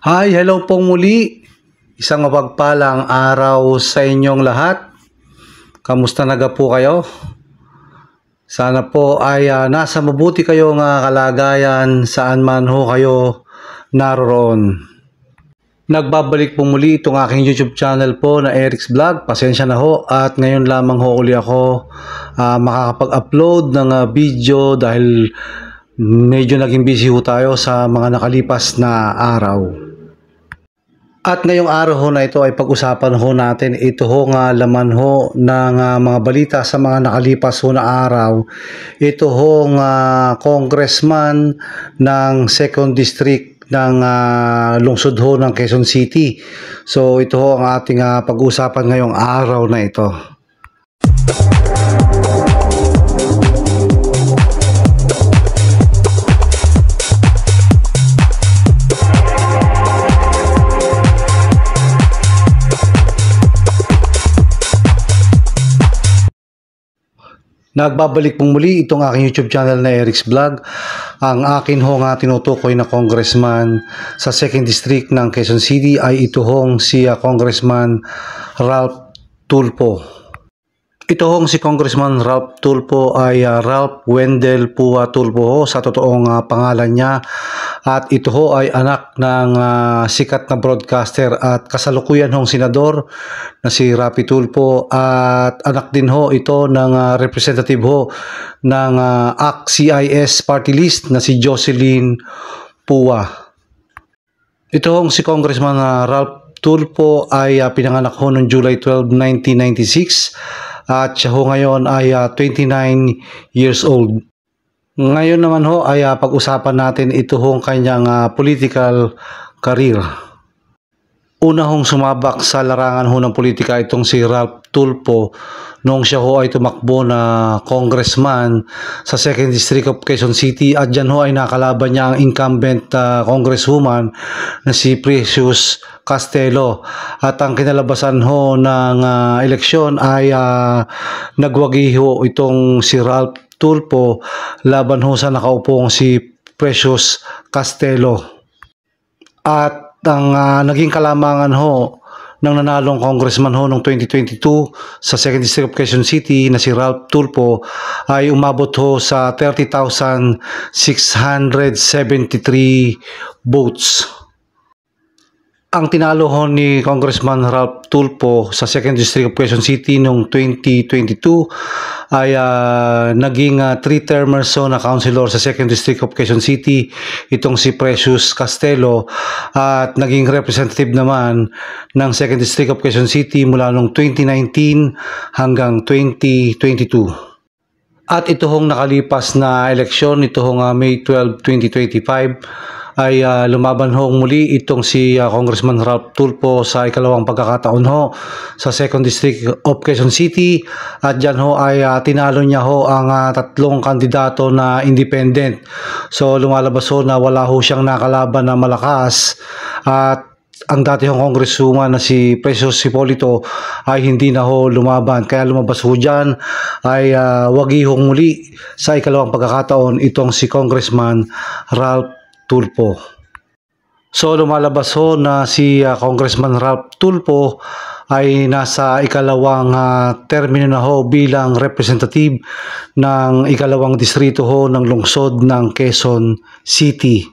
Hi, hello pong muli. Isang mapagpalang araw sa inyong lahat. Kamusta naga po kayo? Sana po ay nasa mabuti kayong kalagayan saan man ho kayo naroon. Nagbabalik po muli itong aking YouTube channel po na Eric's Vlog. Pasensya na ho at ngayon lamang ho uli ako makakapag-upload ng video dahil medyo naging busy ho tayo sa mga nakalipas na araw. At ngayong araw ho na ito ay pag-usapan ho natin ito ho nga laman ho ng mga balita sa mga nakalipas ho na araw. Ito ho nga congressman ng 2nd District ng lungsod ho ng Quezon City. So ito ho ang ating pag-usapan ngayong araw na ito. Nagbabalik pong muli itong aking YouTube channel na Eric's Vlog. Ang akin ho nga tinutukoy na congressman sa 2nd District ng Quezon City ay ito hong si Congressman Ralph Tulfo. Ito hong si Congressman Ralph Tulfo ay Ralph Wendell Pua Tulfo ho sa totoong pangalan niya. At ito ho ay anak ng sikat na broadcaster at kasalukuyan hong senador na si Rapi Tulfo, at anak din ho ito ng representative ho ng ACT-CIS party list na si Jocelyn Pua. Ito hong si Congressman Ralph Tulfo ay pinanganak ho noong July 12, 1996 at siya ho ngayon ay 29 years old. Ngayon naman ho ay pag-usapan natin ito hong kanyang political career. Una hong sumabak sa larangan ho ng politika itong si Ralph Tulfo noong siya ho ay tumakbo na congressman sa 2nd District of Quezon City, at dyan ho ay nakalaban niya ang incumbent congresswoman na si Precious Castelo. At ang kinalabasan ho ng eleksyon ay nagwagi ho itong si Ralph Tulfo laban ho sa nakaupong si Precious Castelo. At ang naging kalamangan ho ng nanalong congressman ho noong 2022 sa 2nd District of Quezon City na si Ralph Tulfo ay umabot ho sa 30,673 votes. Ang tinalo ho ni Congressman Ralph Tulfo sa 2nd District of Quezon City noong 2022 ay naging 3-termers na councilor sa 2nd District of Quezon City itong si Precious Castelo, at naging representative naman ng 2nd District of Quezon City mula noong 2019 hanggang 2022. At ito hong nakalipas na eleksyon, ito hong May 12, 2025 ay lumaban ho muli itong si Congressman Ralph Tulfo sa ikalawang pagkakataon ho sa 2nd District of Quezon City, at dyan ho ay tinalo niya ho ang tatlong kandidato na independent. So lumalabas ho na wala ho siyang nakalaban na malakas, at ang dati hong congresswoman na si Precious Hipolito ay hindi na ho lumaban, kaya lumabas ho dyan ay wagi ho muli sa ikalawang pagkakataon itong si Congressman Ralph Tulfo. So lumalabas ho na si Congressman Ralph Tulfo ay nasa ikalawang termino na ho bilang representative ng ikalawang distrito ho ng lungsod ng Quezon City.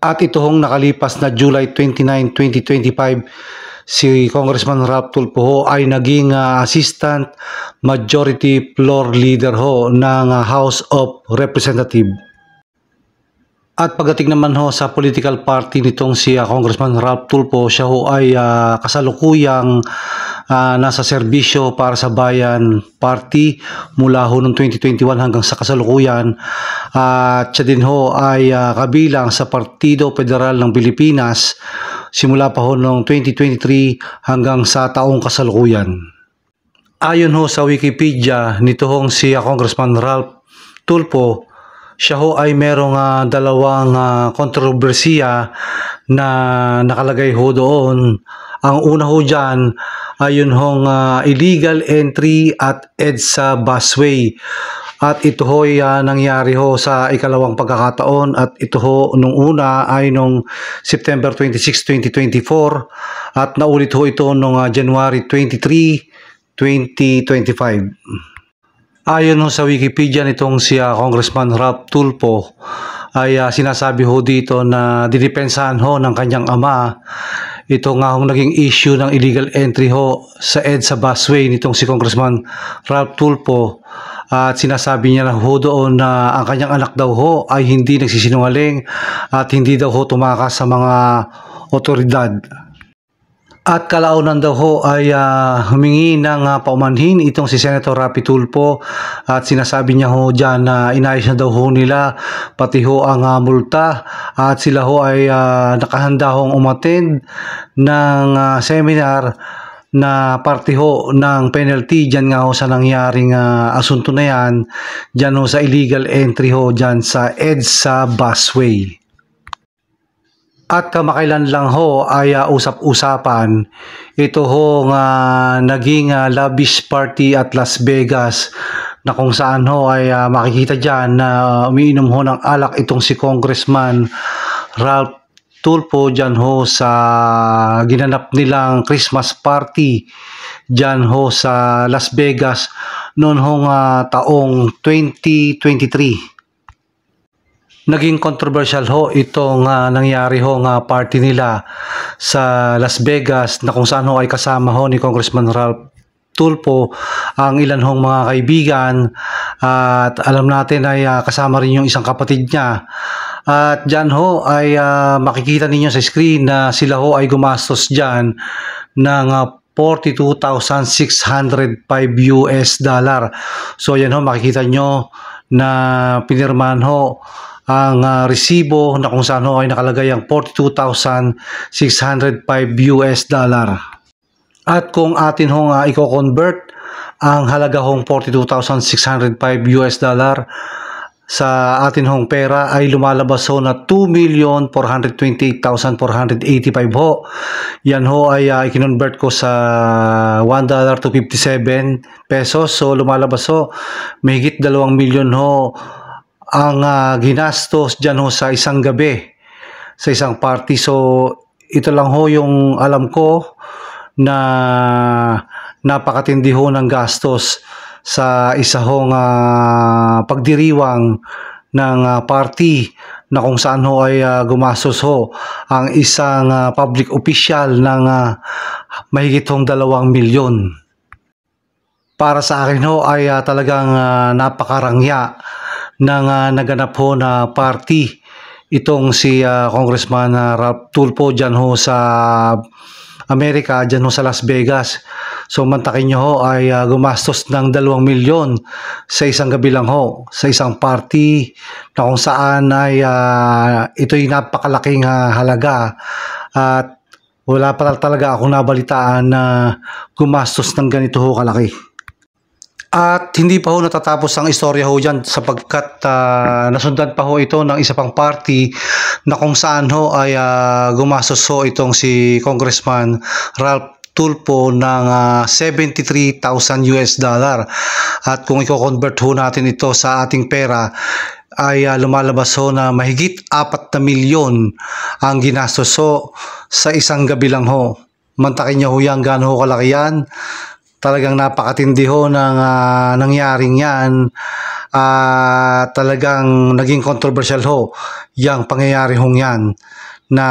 At ito hong nakalipas na July 29, 2025, si Congressman Ralph Tulfo ho ay naging Assistant Majority Floor Leader ho ng House of Representatives. At pagdating naman ho sa political party nitong si Congressman Ralph Tulfo, siya ho ay kasalukuyang nasa serbisyo para sa bayan party mula ho noong 2021 hanggang sa kasalukuyan. At siya din ho ay kabilang sa Partido Federal ng Pilipinas simula pa ho noong 2023 hanggang sa taong kasalukuyan. Ayon ho sa Wikipedia nito hong si Congressman Ralph Tulfo, siya ho ay merong dalawang kontrobersiya na nakalagay ho doon. Ang una ho dyan ayun hong illegal entry at EDSA busway. At ito ho'y nangyari ho sa ikalawang pagkakataon, at ito ho nung una ay nung September 26, 2024 at naulit ho ito nung January 23, 2025. Ayon ho sa Wikipedia nitong si Congressman Ralph Tulfo ay sinasabi ho dito na didepensahan ho ng kanyang ama ito nga hong naging issue ng illegal entry ho sa EDSA busway nitong si Congressman Ralph Tulfo. At sinasabi niya na ho doon na ang kanyang anak daw ho ay hindi nagsisinungaling at hindi daw ho tumakas sa mga otoridad. At kalaunan daw ho ay humingi ng paumanhin itong si Senator Rapi Tulfo, at sinasabi niya ho dyan na inayos na daw ho nila pati ho ang multa, at sila ho ay nakahanda hong umattend ng seminar na parte ho ng penalty dyan nga ho sa nangyaring asunto na yan, dyan ho sa illegal entry ho dyan sa EDSA busway. At kamakailan lang ho ay usap-usapan ito ho naging lavish party at Las Vegas, na kung saan ho ay makikita dyan na umiinom ho ng alak itong si Congressman Ralph Tulfo dyan ho sa ginanap nilang Christmas party dyan ho sa Las Vegas noon hong taong 2023. Naging controversial ho itong nangyari ho party nila sa Las Vegas, na kung saan ho ay kasama ho ni Congressman Ralph Tulfo ang ilan hong mga kaibigan, at alam natin ay kasama rin yung isang kapatid niya. At dyan ho ay makikita ninyo sa screen na sila ho ay gumastos dyan ng $42,605 US. So yan ho, makikita nyo na pinirmahan ho ang resibo na kung saan ho ay nakalagay ang $42,605 US. At kung atin hong i-convert ang halaga hong $42,605 US sa atin hong pera ay lumalabas ho na 2,428,485 ho. Yan ho ay i-convert ko sa $1 to 57 pesos. So lumalabas ho mahigit 2 milyon ho ang ginastos dyan ho sa isang gabi, sa isang party. So ito lang ho yung alam ko na napakatindi ho ng gastos sa isa hong pagdiriwang ng party, na kung saan ho ay gumastos ho ang isang public official ng mahigit hong 2 milyon. Para sa akin ho ay talagang napakarangya ng naganap ho na party itong si Congressman Ralph Tulfo dyan ho sa Amerika, dyan ho sa Las Vegas. So mantakin nyo ho ay gumastos ng 2 milyon sa isang gabi lang ho, sa isang party na kung saan ay ito'y napakalaking halaga, at wala pa talaga akong nabalitaan na gumastos ng ganito ho kalaki. At hindi pa ho natatapos ang istorya ho dyan, sapagkat nasundan pa ho ito ng isa pang party na kung saan ho ay gumastos ho itong si Congressman Ralph Tulfo ng $73,000 US. At kung i-convert ho natin ito sa ating pera ay lumalabas ho na mahigit 4 na milyon ang ginastos ho sa isang gabi lang ho. Mantakin niyo ho yan, gaano ho kalaki yan. Talagang napakatindi ho ng nangyaring yan. Talagang naging controversial ho yung pangyayari hong yan, na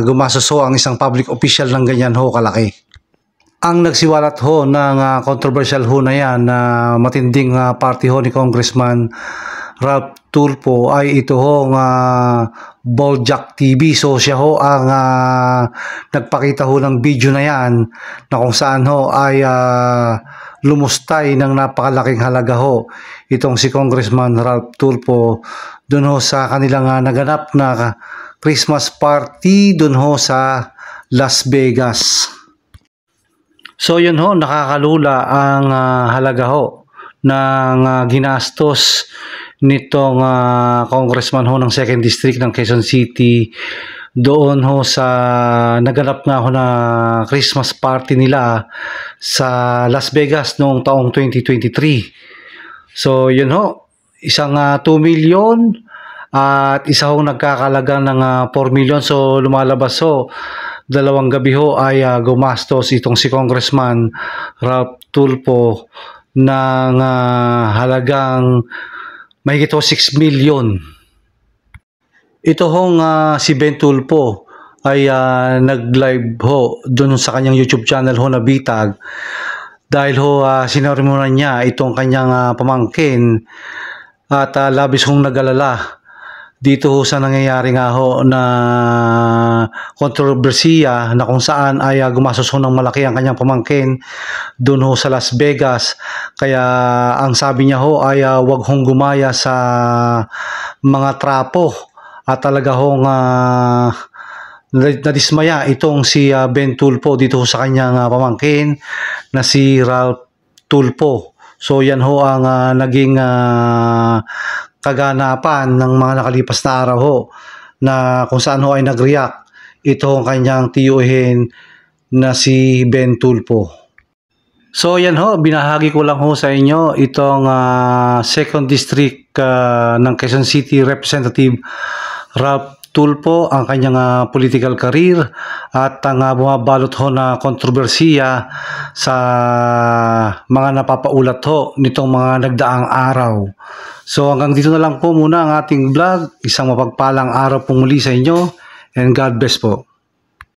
gumastos ho ang isang public official ng ganyan ho kalaki. Ang nagsiwalat ho ng controversial ho na yan na matinding party ho ni Congressman Ralph Tulfo ay ito hong Bojack TV. So siya ho ang nagpakita ho ng video na yan, na kung saan ho ay lumustay ng napakalaking halaga ho itong si Congressman Ralph Tulfo dun ho sa kanilang naganap na Christmas party dun ho sa Las Vegas. So yun ho, nakakalula ang halaga ho ng ginastos nitong congressman ho ng 2nd District ng Quezon City doon ho sa naganap nga ho na Christmas party nila sa Las Vegas noong taong 2023. So yun ho, isang 2 million at isa ho nagkakalaga ng 4 million. So lumalabas ho, dalawang gabi ho ay gumastos itong si Congressman Ralph Tulfo ng halagang mahigit ho 6 million. Ito hong si Ben Tulfo ay nag-live ho doon sa kanyang YouTube channel ho na Bitag dahil ho sinarimunan niya itong kanyang pamangkin at labis hong nag-alala dito ho sa nangyayari nga ho na kontrobersiya na kung saan ay gumastos ho ng malaki ang kanyang pamangkin doon ho sa Las Vegas. Kaya ang sabi niya ho ay wag hong gumaya sa mga trapo at talaga hong nadismaya itong si Ben Tulfo dito ho sa kanyang pamangkin na si Ralph Tulfo. So yan ho ang naging kaganapan ng mga nakalipas na araw ho na kung saan ho ay nag-react itong kanyang tiyuhin na si Ben Tulfo. So yan ho, binahagi ko lang ho sa inyo itong 2nd District ng Quezon City Representative Ralph Tulfo, ang kanyang political career at ang bumabalot ho na kontrobersiya sa mga napapaulat ho nitong mga nagdaang araw. So hanggang dito na lang po muna ang ating vlog. Isang mapagpalang araw po muli sa inyo and God bless po.